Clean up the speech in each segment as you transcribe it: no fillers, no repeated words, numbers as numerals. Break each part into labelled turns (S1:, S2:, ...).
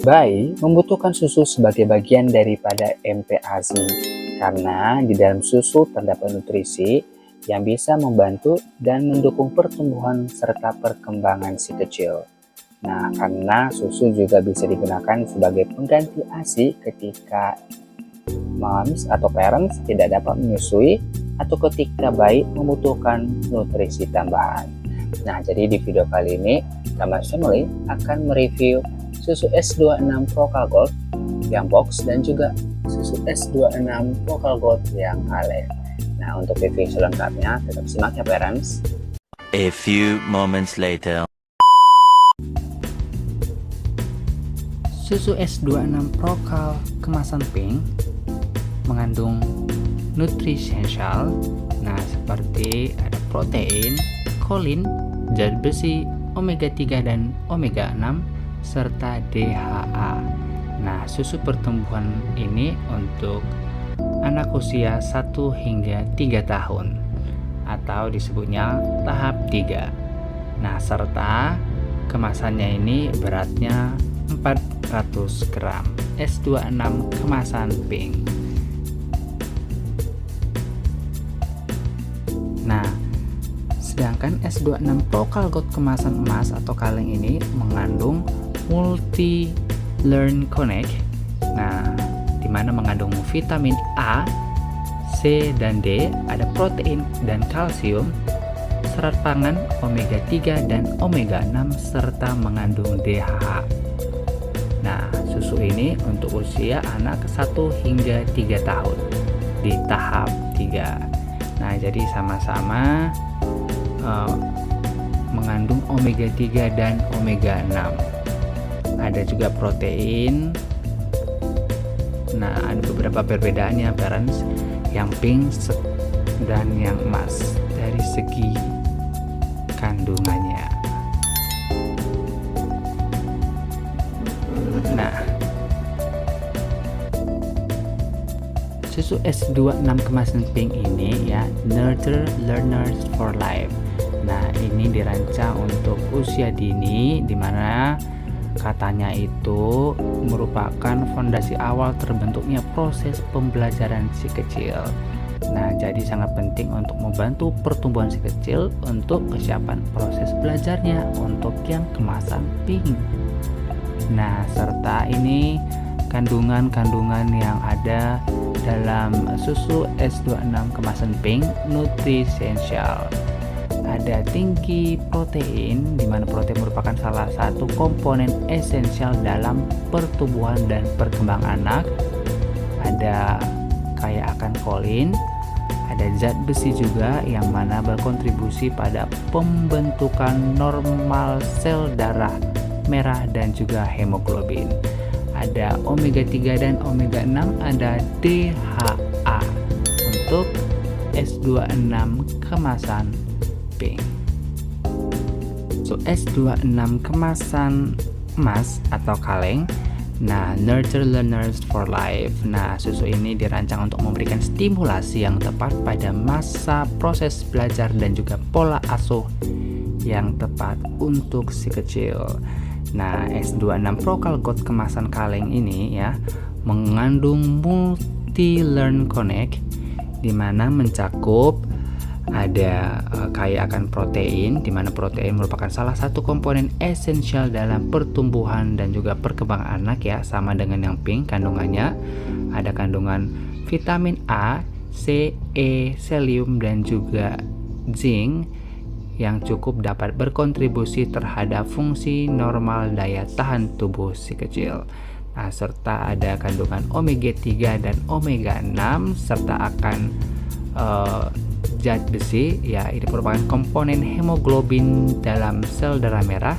S1: Bayi membutuhkan susu sebagai bagian daripada MPASI karena di dalam susu terdapat nutrisi yang bisa membantu dan mendukung pertumbuhan serta perkembangan si kecil. Nah, karena susu juga bisa digunakan sebagai pengganti ASI ketika moms atau parents tidak dapat menyusui atau ketika bayi membutuhkan nutrisi tambahan. Nah, jadi di video kali ini, Gamers Family akan mereview susu S26 Vocal Gold yang box dan juga susu S26 Vocal Gold yang kaleng. Nah, untuk review selengkapnya tetap simak ya parents.
S2: A few moments later.
S3: Susu S26 Vocal kemasan pink mengandung nutrisiensal, seperti ada protein, kolin, zat besi, omega 3 dan omega 6 serta DHA. Susu pertumbuhan ini untuk anak usia 1 hingga 3 tahun atau disebutnya tahap 3. Serta kemasannya ini beratnya 400 gram. S26 kemasan pink. Sedangkan S26 Vocal Gold kemasan emas atau kaleng ini mengandung multi learn connect, di mana mengandung vitamin A, C dan D, ada protein dan kalsium, serat pangan omega 3 dan omega 6 serta mengandung DHA. Susu ini untuk usia anak 1 hingga 3 tahun di tahap 3. Jadi sama-sama mengandung omega 3 dan omega 6. Ada juga protein. Ada beberapa perbedaannya parents, yang pink dan yang emas dari segi kandungannya. Susu S26 kemasan pink ini Nurture Learners for Life. Ini dirancang untuk usia dini, dimana katanya itu merupakan fondasi awal terbentuknya proses pembelajaran si kecil. Jadi sangat penting untuk membantu pertumbuhan si kecil untuk kesiapan proses belajarnya untuk yang kemasan pink. Serta ini kandungan-kandungan yang ada dalam susu S26 kemasan pink nutrisiensal. Ada tinggi protein, di mana protein merupakan salah satu komponen esensial dalam pertumbuhan dan perkembangan anak. Ada kaya akan kolin, ada zat besi juga yang mana berkontribusi pada pembentukan normal sel darah merah dan juga hemoglobin. Ada omega 3 dan omega 6, ada DHA untuk S26 kemasan pink. S26 kemasan emas atau kaleng, Nurture Learners for Life. Susu ini dirancang untuk memberikan stimulasi yang tepat pada masa proses belajar dan juga pola asuh yang tepat untuk si kecil. S26 Vocal Gold kemasan kaleng ini mengandung multi learn connect, di mana mencakup ada kaya akan protein, di mana protein merupakan salah satu komponen esensial dalam pertumbuhan dan juga perkembangan anak sama dengan yang pink kandungannya. Ada kandungan vitamin A, C, E, selium dan juga zinc yang cukup dapat berkontribusi terhadap fungsi normal daya tahan tubuh si kecil. Serta ada kandungan omega 3 dan omega 6 serta akan zat besi, ini merupakan komponen hemoglobin dalam sel darah merah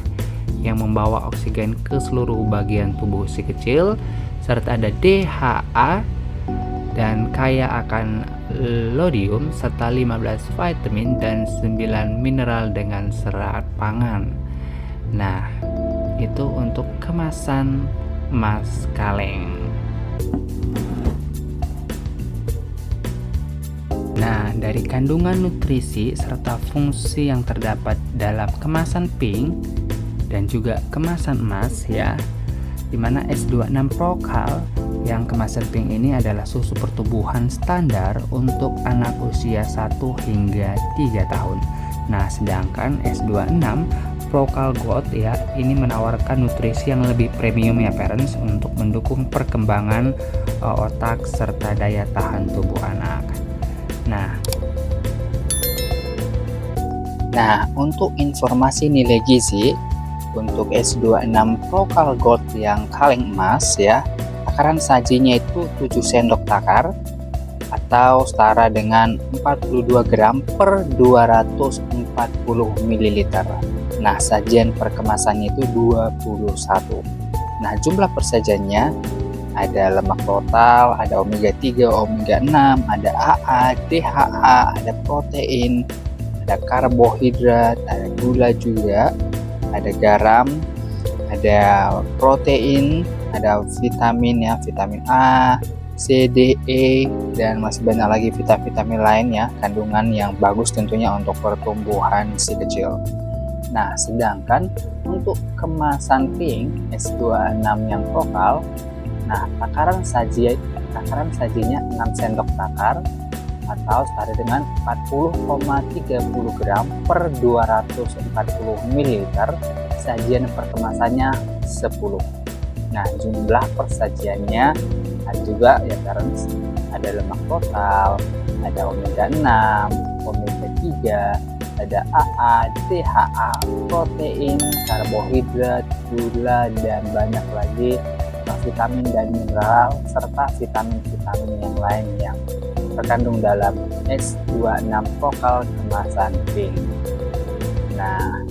S3: yang membawa oksigen ke seluruh bagian tubuh si kecil, serta ada DHA dan kaya akan iodium serta 15 vitamin dan 9 mineral dengan serat pangan. Itu untuk kemasan emas kaleng. Dari kandungan nutrisi serta fungsi yang terdapat dalam kemasan pink dan juga kemasan emas Dimana S26 Prokal yang kemasan pink ini adalah susu pertumbuhan standar untuk anak usia 1 hingga 3 tahun. Nah, sedangkan S26 Prokal Gold ya, ini menawarkan nutrisi yang lebih premium ya parents, untuk mendukung perkembangan otak serta daya tahan tubuh anak.
S1: Nah, untuk informasi nilai gizi untuk S26 Prokal Gold yang kaleng emas ya, takaran sajinya itu 7 sendok takar atau setara dengan 42 gram per 240 ml. Nah, sajian per kemasannya itu 21. Nah, jumlah persajiannya ada lemak total, ada omega 3, omega 6, ada AA, DHA, ada protein, ada karbohidrat, ada gula juga, ada garam, ada protein, ada vitamin ya, vitamin A, C, D, E, dan masih banyak lagi vitamin lain ya, kandungan yang bagus tentunya untuk pertumbuhan si kecil. Nah, sedangkan untuk kemasan pink S26 yang Prokal, nah takaran sajinya 6 sendok takar atau setara dengan 40,30 gram per 240 ml. Sajian per kemasannya 10. Nah, jumlah persajiannya ada juga ya parents, ada lemak total, ada omega 6, omega 3, ada AA, DHA, protein, karbohidrat, gula, dan banyak lagi vitamin dan mineral serta vitamin-vitamin yang lain yang terkandung dalam S26 Prokal kemasan pink. Nah,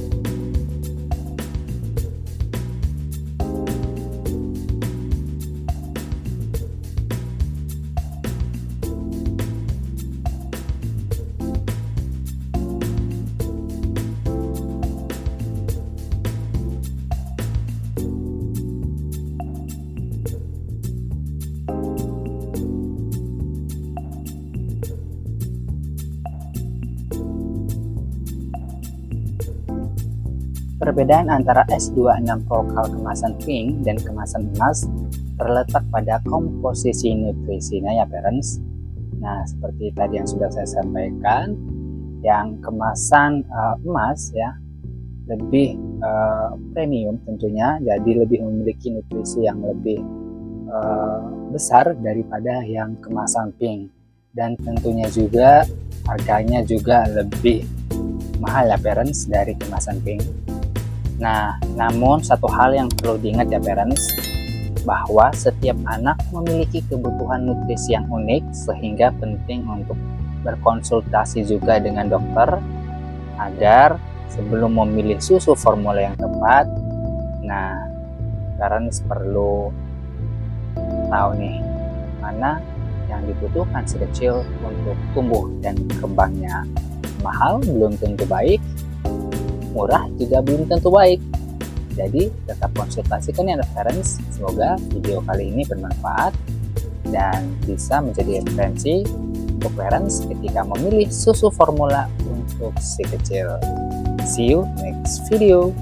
S1: perbedaan antara S26 Prokal kemasan pink dan kemasan emas terletak pada komposisi nutrisinya ya parents. Nah, seperti tadi yang sudah saya sampaikan, yang kemasan emas ya lebih premium tentunya, jadi lebih memiliki nutrisi yang lebih besar daripada yang kemasan pink, dan tentunya juga harganya juga lebih mahal ya parents dari kemasan pink. Nah, namun satu hal yang perlu diingat ya parents, bahwa setiap anak memiliki kebutuhan nutrisi yang unik, sehingga penting untuk berkonsultasi juga dengan dokter agar sebelum memilih susu formula yang tepat, nah parents perlu tahu nih mana yang dibutuhkan si kecil untuk tumbuh dan kembangnya. Mahal belum tentu baik, murah juga belum tentu baik. Jadi tetap konsultasikan ya parents. Semoga video kali ini bermanfaat dan bisa menjadi referensi untuk parents ketika memilih susu formula untuk si kecil. See you next video.